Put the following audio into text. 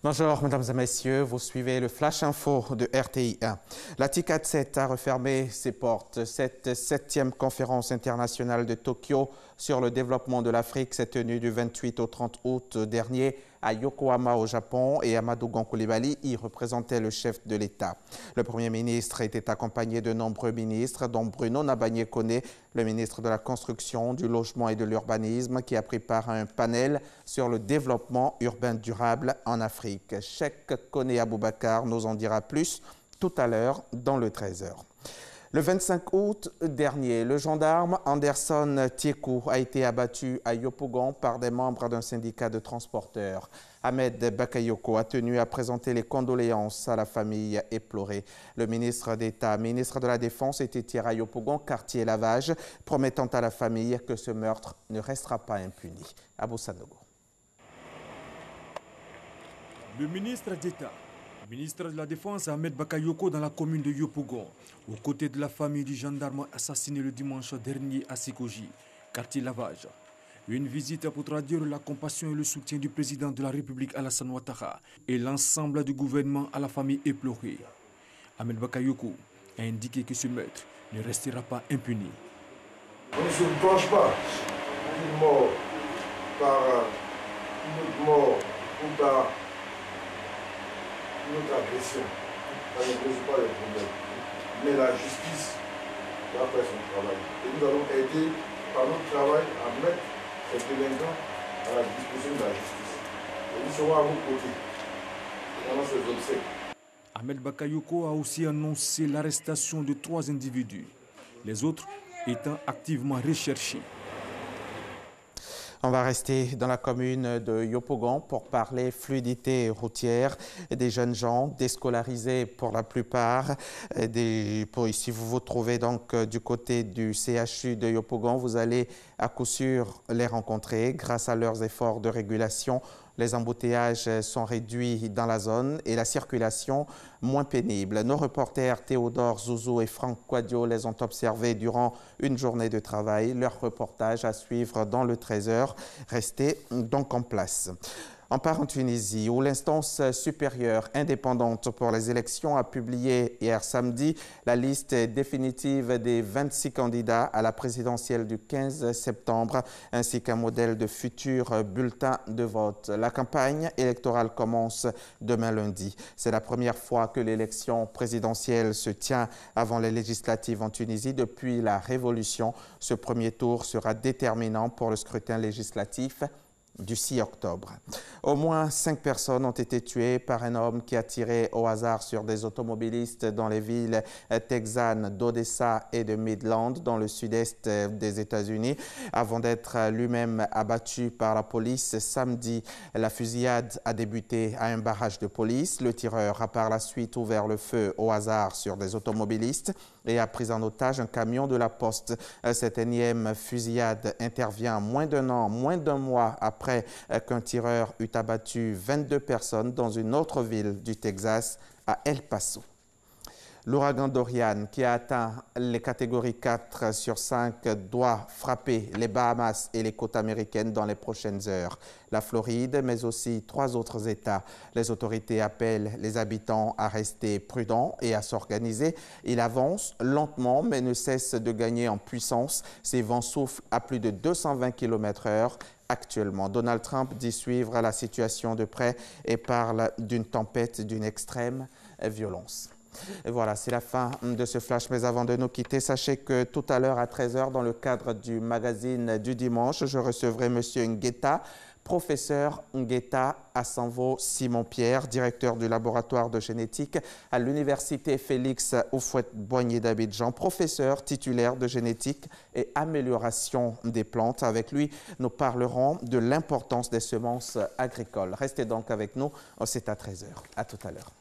Bonjour mesdames et messieurs, vous suivez le Flash Info de RTI 1. La TICAD 7 a refermé ses portes. Cette 7e conférence internationale de Tokyo sur le développement de l'Afrique s'est tenue du 28 au 30 août dernier à Yokohama au Japon et Amadou Gon Coulibaly y représentait le chef de l'État. Le Premier ministre était accompagné de nombreux ministres, dont Bruno Nabagné-Koné, le ministre de la Construction, du Logement et de l'Urbanisme, qui a pris part à un panel sur le développement urbain durable en Afrique. Cheikh Koné Aboubakar nous en dira plus tout à l'heure dans le 13h. Le 25 août dernier, le gendarme Anderson Tiekou a été abattu à Yopougon par des membres d'un syndicat de transporteurs. Ahmed Bakayoko a tenu à présenter les condoléances à la famille éplorée. Le ministre d'État, ministre de la Défense, était hier à Yopougon, quartier Lavage, promettant à la famille que ce meurtre ne restera pas impuni. Abou Sanogo. Le ministre d'État, ministre de la Défense Ahmed Bakayoko dans la commune de Yopougon, aux côtés de la famille du gendarme assassiné le dimanche dernier à Sikoji, quartier Lavage. Une visite pour traduire la compassion et le soutien du président de la République Alassane Ouattara et l'ensemble du gouvernement à la famille éplorée. Ahmed Bakayoko a indiqué que ce meurtre ne restera pas impuni. On ne se penche pas une mort par une autre mort ou par une autre agression. Ça ne pose pas les problèmes. Mais la justice va faire son travail. Et nous allons aider par notre travail à mettre ces délinquants à la disposition de la justice. Et nous serons à vos côtés pendant ces obsèques. Ahmed Bakayoko a aussi annoncé l'arrestation de 3 individus, les autres étant activement recherchés. On va rester dans la commune de Yopougon pour parler fluidité routière, des jeunes gens déscolarisés pour la plupart. Si vous vous trouvez donc du côté du CHU de Yopougon, vous allez à coup sûr les rencontrer grâce à leurs efforts de régulation. Les embouteillages sont réduits dans la zone et la circulation moins pénible. Nos reporters Théodore Zouzou et Franck Quadio les ont observés durant une journée de travail. Leur reportage à suivre dans le 13h. Restez donc en place. On part en Tunisie, où l'instance supérieure indépendante pour les élections a publié hier samedi la liste définitive des 26 candidats à la présidentielle du 15 septembre, ainsi qu'un modèle de futur bulletin de vote. La campagne électorale commence demain lundi. C'est la première fois que l'élection présidentielle se tient avant les législatives en Tunisie depuis la Révolution. Ce premier tour sera déterminant pour le scrutin législatif du 6 octobre. Au moins 5 personnes ont été tuées par un homme qui a tiré au hasard sur des automobilistes dans les villes texanes d'Odessa et de Midland, dans le sud-est des États-Unis, avant d'être lui-même abattu par la police samedi. La fusillade a débuté à un barrage de police. Le tireur a par la suite ouvert le feu au hasard sur des automobilistes et a pris en otage un camion de la Poste. Cette énième fusillade intervient moins d'un mois après qu'un tireur eut abattu 22 personnes dans une autre ville du Texas, à El Paso. L'ouragan Dorian, qui a atteint les catégories 4 sur 5, doit frapper les Bahamas et les côtes américaines dans les prochaines heures. La Floride, mais aussi 3 autres États. Les autorités appellent les habitants à rester prudents et à s'organiser. Il avance lentement, mais ne cesse de gagner en puissance. Ces vents soufflent à plus de 220 km/h. Actuellement, Donald Trump dit suivre la situation de près et parle d'une tempête d'une extrême violence. Et voilà, c'est la fin de ce flash. Mais avant de nous quitter, sachez que tout à l'heure à 13h, dans le cadre du magazine du dimanche, je recevrai M. Ngueta, professeur Ngueta Assanvo Simon-Pierre, directeur du laboratoire de génétique à l'université Félix Houphouët-Boigny d'Abidjan, professeur titulaire de génétique et amélioration des plantes. Avec lui, nous parlerons de l'importance des semences agricoles. Restez donc avec nous, c'est à 13h. À tout à l'heure.